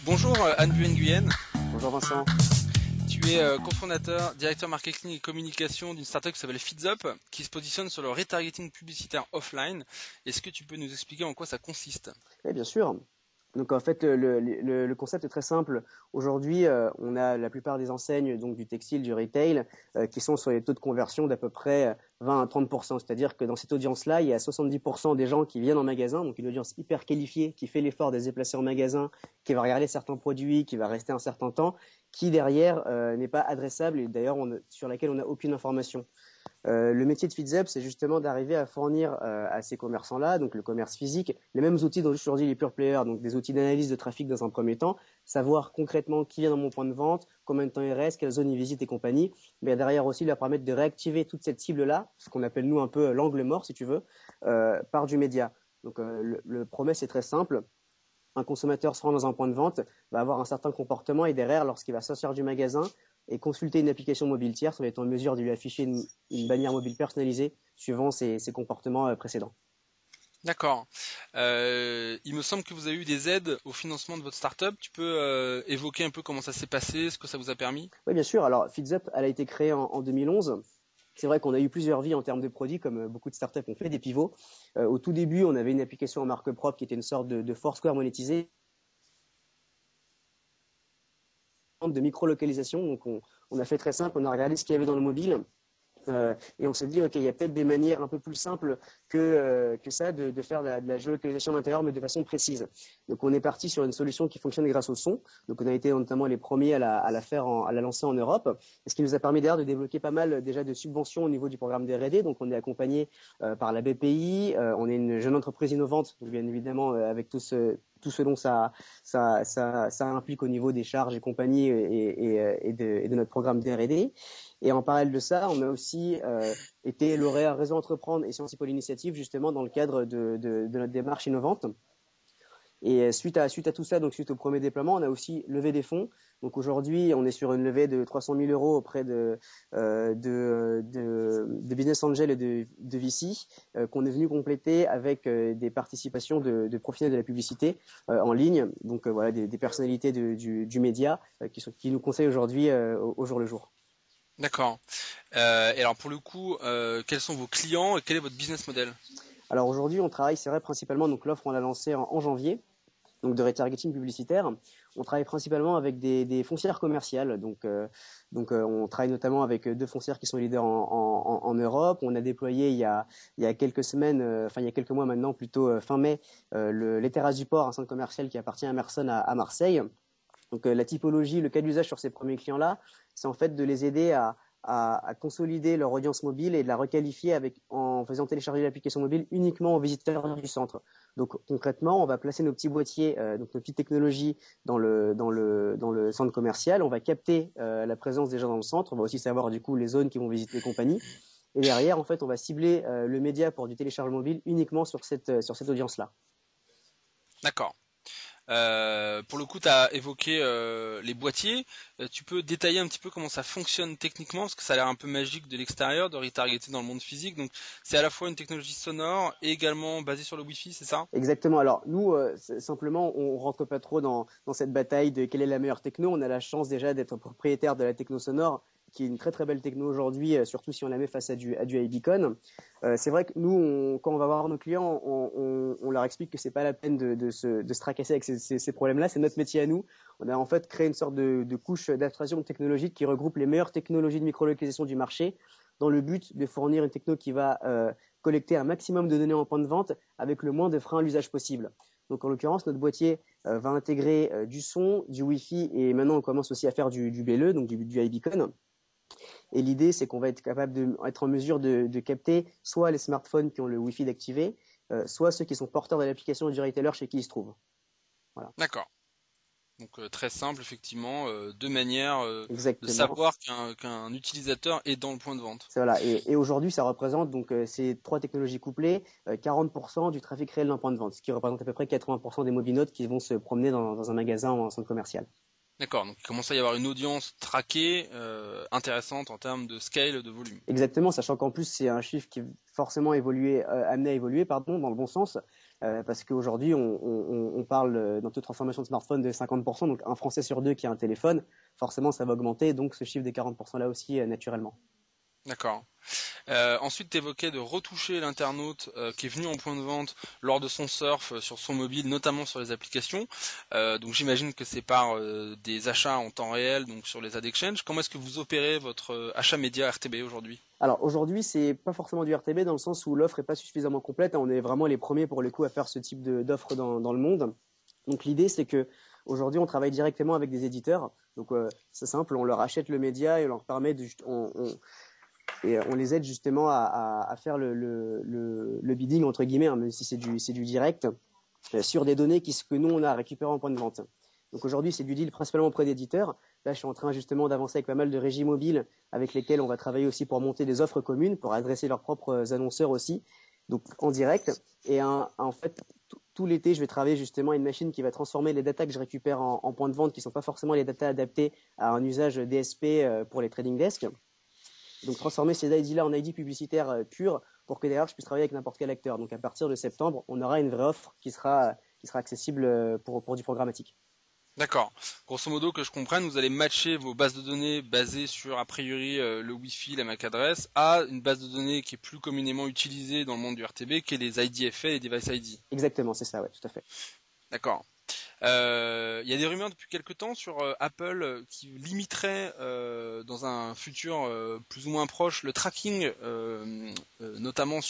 Bonjour Anne Nguyen, Bonjour Vincent. tu es cofondateur, directeur marketing et communication d'une startup qui s'appelle FeedsUp, qui se positionne sur le retargeting publicitaire offline. Est-ce que tu peux nous expliquer en quoi ça consiste? Oui, bien sûr. Donc en fait, le concept est très simple. Aujourd'hui, on a la plupart des enseignes donc du textile, du retail, qui sont sur les taux de conversion d'à peu près 20 à 30%. C'est-à-dire que dans cette audience-là, il y a 70% des gens qui viennent en magasin, donc une audience hyper qualifiée, qui fait l'effort de se déplacer en magasin, qui va regarder certains produits, qui va rester un certain temps, qui derrière n'est pas adressable et d'ailleurs sur laquelle on n'a aucune information. Le métier de FeedsUp, c'est justement d'arriver à fournir à ces commerçants-là, donc le commerce physique, les mêmes outils dont aujourd'hui les pure players, donc des outils d'analyse de trafic dans un premier temps, savoir concrètement qui vient dans mon point de vente, combien de temps il reste, quelle zone il visite et compagnie, mais derrière aussi leur permettre de réactiver toute cette cible-là, ce qu'on appelle nous un peu l'angle mort si tu veux, par du média. Donc le promesse est très simple. Un consommateur se rend dans un point de vente, va avoir un certain comportement et derrière, lorsqu'il va sortir du magasin et consulter une application mobile tierce, on va être en mesure de lui afficher une bannière mobile personnalisée suivant ses comportements précédents. D'accord. Il me semble que vous avez eu des aides au financement de votre startup. Tu peux évoquer un peu comment ça s'est passé, ce que ça vous a permis? Oui, bien sûr. Alors, FeedsUp, elle a été créée en 2011. C'est vrai qu'on a eu plusieurs vies en termes de produits, comme beaucoup de startups ont fait des pivots. Au tout début, on avait une application en marque propre qui était une sorte de Foursquare monétisé, de micro-localisation. Donc, on a fait très simple, on a regardé ce qu'il y avait dans le mobile. Et on s'est dit, OK, il y a peut-être des manières un peu plus simples que ça de faire de la géolocalisation d'intérieur, mais de façon précise. Donc, on est parti sur une solution qui fonctionne grâce au son. Donc, on a été notamment les premiers à la faire, à la lancer en Europe. Et ce qui nous a permis d'ailleurs de débloquer pas mal déjà de subventions au niveau du programme des R&D. Donc, on est accompagné par la BPI. On est une jeune entreprise innovante, donc bien évidemment, avec tout ce dont ça implique au niveau des charges et compagnie et de notre programme D&R&D. Et en parallèle de ça, on a aussi été lauréat Réseau Entreprendre et Sciences et Pôle Initiative, justement dans le cadre de notre démarche innovante. Et suite à tout ça, donc suite au premier déploiement, on a aussi levé des fonds. Donc aujourd'hui, on est sur une levée de 300 000 euros auprès de Business Angel et de VC, qu'on est venu compléter avec des participations de professionnels de la publicité en ligne. Donc voilà, des personnalités du média qui nous conseillent aujourd'hui au jour le jour. D'accord. Et alors pour le coup, quels sont vos clients et quel est votre business model? Alors aujourd'hui, on travaille, c'est vrai, principalement, donc l'offre, on l'a lancée en janvier, donc de retargeting publicitaire. On travaille principalement avec des foncières commerciales. On travaille notamment avec deux foncières qui sont leaders en Europe. On a déployé il y a quelques semaines, enfin il y a quelques mois maintenant, plutôt fin mai, les Terrasses du Port, un centre commercial qui appartient à Merson à Marseille. Donc la typologie, le cas d'usage sur ces premiers clients-là, c'est en fait de les aider à consolider leur audience mobile et de la requalifier en faisant télécharger l'application mobile uniquement aux visiteurs du centre. Donc concrètement, on va placer nos petits boîtiers, donc nos petites technologies dans le centre commercial. On va capter la présence des gens dans le centre. On va aussi savoir du coup les zones qui vont visiter les compagnies. Et derrière, en fait, on va cibler le média pour du téléchargement mobile uniquement sur cette audience-là. D'accord. Pour le coup, tu as évoqué les boîtiers. Tu peux détailler un petit peu comment ça fonctionne techniquement, parce que ça a l'air un peu magique de l'extérieur, de retargeter dans le monde physique. Donc, c'est à la fois une technologie sonore et également basée sur le Wi-Fi, c'est ça? Exactement. Alors nous, simplement, on rentre pas trop dans cette bataille de quelle est la meilleure techno. On a la chance déjà d'être propriétaire de la techno sonore, qui est une très très belle techno aujourd'hui, surtout si on la met face à du iBeacon. C'est vrai que nous, quand on va voir nos clients, on leur explique que c'est pas la peine de se tracasser avec ces problèmes-là. C'est notre métier à nous. On a en fait créé une sorte de couche d'abstraction technologique qui regroupe les meilleures technologies de micro-localisation du marché dans le but de fournir une techno qui va collecter un maximum de données en point de vente avec le moins de freins à l'usage possible. Donc en l'occurrence, notre boîtier va intégrer du son, du Wi-Fi et maintenant on commence aussi à faire du BLE, donc du iBeacon. Et l'idée, c'est qu'on va être capable d'être en mesure de capter soit les smartphones qui ont le Wi-Fi d'activé, soit ceux qui sont porteurs de l'application du retailer chez qui ils se trouvent. Voilà. D'accord. Donc très simple, effectivement, deux manières de Exactement. savoir qu'un utilisateur est dans le point de vente. Voilà. Et aujourd'hui, ça représente donc ces trois technologies couplées 40% du trafic réel d'un point de vente, ce qui représente à peu près 80% des mobinautes qui vont se promener dans un magasin ou un centre commercial. D'accord, donc il commence à y avoir une audience traquée intéressante en termes de scale, de volume. Exactement, sachant qu'en plus c'est un chiffre qui est forcément amené à évoluer, pardon, dans le bon sens, parce qu'aujourd'hui on parle dans toute transformation de smartphone de 50%, donc un Français sur deux qui a un téléphone, forcément ça va augmenter, donc ce chiffre des 40% là aussi naturellement. D'accord. Ensuite, tu évoquais de retoucher l'internaute qui est venu en point de vente lors de son surf sur son mobile, notamment sur les applications. Donc j'imagine que c'est par des achats en temps réel, donc sur les ad exchange. Comment est-ce que vous opérez votre achat média RTB aujourd'hui? Alors aujourd'hui, c'est pas forcément du RTB dans le sens où l'offre est pas suffisamment complète. On est vraiment les premiers pour le coup à faire ce type d'offre dans le monde. Donc l'idée, c'est que aujourd'hui, on travaille directement avec des éditeurs. Donc c'est simple, on leur achète le média et on leur permet on les aide justement à faire le bidding entre guillemets, hein, même si c'est du direct, sur des données que nous on a récupérées en point de vente. Donc aujourd'hui, c'est du deal principalement auprès d'éditeurs. Là, je suis en train justement d'avancer avec pas mal de régies mobiles avec lesquelles on va travailler aussi pour monter des offres communes, pour adresser leurs propres annonceurs aussi, donc en direct. Et en fait, tout l'été, je vais travailler justement à une machine qui va transformer les datas que je récupère en point de vente, qui ne sont pas forcément les datas adaptées à un usage DSP pour les trading desks. Donc transformer ces ID-là en ID publicitaire pur pour que derrière je puisse travailler avec n'importe quel acteur. Donc à partir de septembre, on aura une vraie offre qui sera accessible pour du programmatique. D'accord. Grosso modo, que je comprenne, vous allez matcher vos bases de données basées sur, a priori, le Wi-Fi, la MAC adresse, à une base de données qui est plus communément utilisée dans le monde du RTB, qui est les IDFA et les Device ID. Exactement, c'est ça, ouais, tout à fait. D'accord. Il y a des rumeurs depuis quelques temps sur Apple qui limiterait dans un futur plus ou moins proche le tracking, notamment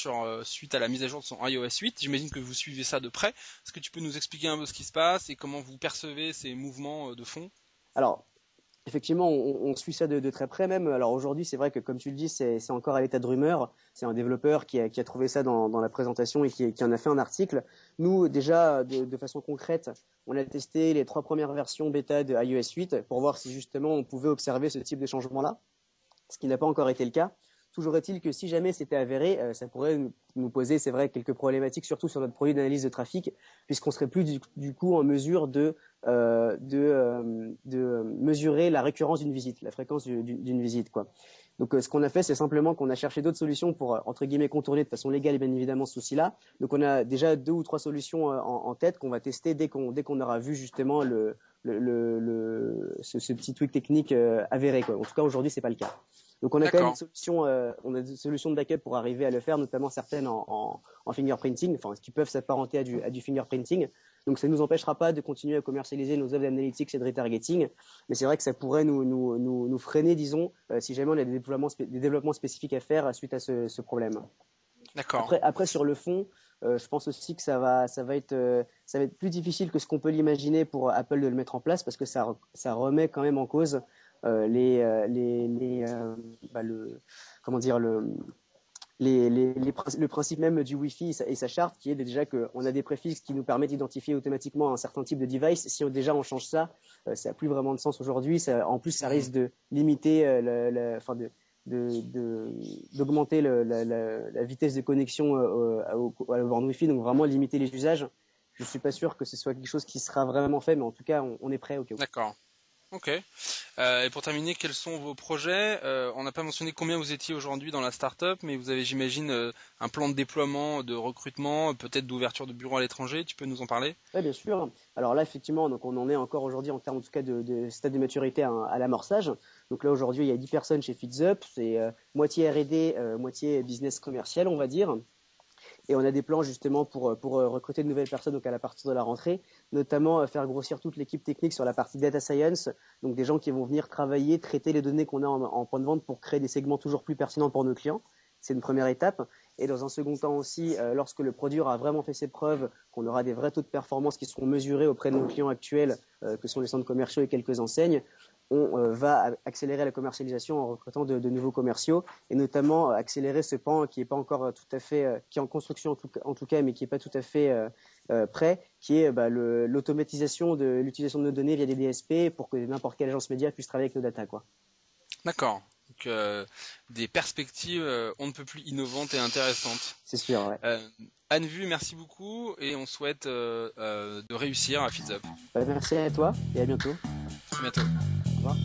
suite à la mise à jour de son iOS 8. J'imagine que vous suivez ça de près. Est-ce que tu peux nous expliquer un peu ce qui se passe et comment vous percevez ces mouvements de fond? Alors, effectivement, on suit ça de très près même. Alors aujourd'hui, c'est vrai que comme tu le dis, c'est encore à l'état de rumeur. C'est un développeur qui a trouvé ça dans la présentation et qui en a fait un article. Nous, déjà, de façon concrète, on a testé les 3 premières versions bêta de iOS 8 pour voir si justement on pouvait observer ce type de changement-là, ce qui n'a pas encore été le cas. Toujours est-il que si jamais c'était avéré, ça pourrait nous poser, c'est vrai, quelques problématiques, surtout sur notre produit d'analyse de trafic, puisqu'on serait plus du coup en mesure de mesurer la récurrence d'une visite, la fréquence d'une visite, quoi. Donc ce qu'on a fait, c'est simplement qu'on a cherché d'autres solutions pour entre guillemets contourner de façon légale bien évidemment ce souci-là. Donc on a déjà 2 ou 3 solutions en tête qu'on va tester dès qu'on aura vu justement ce petit tweak technique avéré, quoi. En tout cas aujourd'hui c'est pas le cas. Donc on a quand même on a des solutions de backup pour arriver à le faire, notamment certaines en fingerprinting, enfin qui peuvent s'apparenter à du fingerprinting. Donc ça ne nous empêchera pas de continuer à commercialiser nos offres d'analytics et de retargeting, mais c'est vrai que ça pourrait nous freiner, disons, si jamais on a des développements spécifiques à faire suite à ce problème. D'accord. Après sur le fond, je pense aussi que ça va être plus difficile que ce qu'on peut l'imaginer pour Apple de le mettre en place parce que ça remet quand même en cause le principe même du Wi-Fi et sa charte, qui est déjà qu'on a des préfixes qui nous permettent d'identifier automatiquement un certain type de device. Si déjà on change ça, ça n'a plus vraiment de sens aujourd'hui. En plus, ça risque de limiter, d'augmenter la vitesse de connexion à la borne Wi-Fi, donc vraiment limiter les usages. Je ne suis pas sûr que ce soit quelque chose qui sera vraiment fait, mais en tout cas, on est prêt au cas où. D'accord. Ok. Et pour terminer, quels sont vos projets? On n'a pas mentionné combien vous étiez aujourd'hui dans la startup, mais vous avez, j'imagine, un plan de déploiement, de recrutement, peut-être d'ouverture de bureaux à l'étranger. Tu peux nous en parler? Oui, bien sûr. Alors là, effectivement, donc on en est encore aujourd'hui en termes en tout cas de stade de maturité à l'amorçage. Donc là, aujourd'hui, il y a 10 personnes chez FeedsUp. C'est moitié R&D, moitié business commercial, on va dire. Et on a des plans justement pour recruter de nouvelles personnes donc à la partir de la rentrée, notamment faire grossir toute l'équipe technique sur la partie data science, donc des gens qui vont venir travailler, traiter les données qu'on a en point de vente pour créer des segments toujours plus pertinents pour nos clients. C'est une première étape. Et dans un second temps aussi, lorsque le produit aura vraiment fait ses preuves, qu'on aura des vrais taux de performance qui seront mesurés auprès de nos clients actuels, que sont les centres commerciaux et quelques enseignes, on va accélérer la commercialisation en recrutant de nouveaux commerciaux et notamment accélérer ce pan qui est pas encore tout à fait, qui est en construction en tout cas, mais qui est pas tout à fait prêt, qui est l'automatisation de l'utilisation de nos données via des DSP pour que n'importe quelle agence média puisse travailler avec nos data, quoi. D'accord. Donc des perspectives on ne peut plus innovantes et intéressantes. C'est sûr, ouais. Anne Vu, merci beaucoup et on souhaite de réussir à FeedsUp. Merci à toi et à bientôt. À bientôt. Au revoir.